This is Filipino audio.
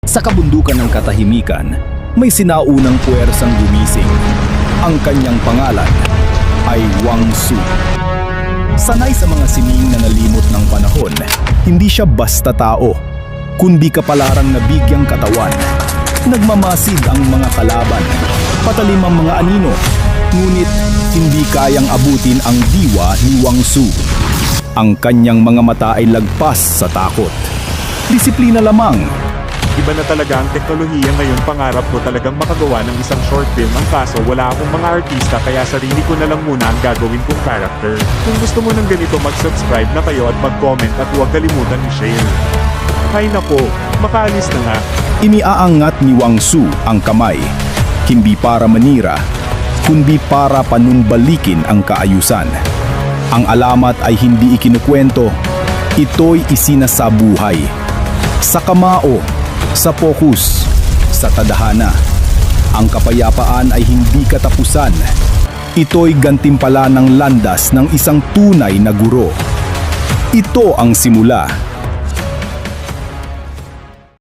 Sa kabundukan ng katahimikan, may sinaunang puwersang gumising. Ang kanyang pangalan ay Wang Su. Sanay sa mga sining na nalimot ng panahon, hindi siya basta tao, kundi kapalarang nabigyang katawan. Nagmamasid ang mga kalaban, patalim ang mga anino, ngunit hindi kayang abutin ang diwa ni Wang Su. Ang kanyang mga mata ay lagpas sa takot. Disiplina lamang. Iba na talaga ang teknolohiya ngayon. Pangarap ko talagang makagawa ng isang short film. Ang kaso wala akong mga artista kaya sarili ko na lang muna ang gagawin kong character. Kung gusto mo ng ganito, mag-subscribe na kayo at mag-comment at huwag kalimutan i-share. Hay nako, makaalis na nga. Iniaangat ni Wang Su ang kamay, hindi para manira, kundi para panumbalikin ang kaayusan. Ang alamat ay hindi ikinukwento, ito'y isinasabuhay. Sa kamao, sa fokus, sa tadhana. Ang kapayapaan ay hindi katapusan. Ito'y gantimpala ng landas ng isang tunay na guro. Ito ang simula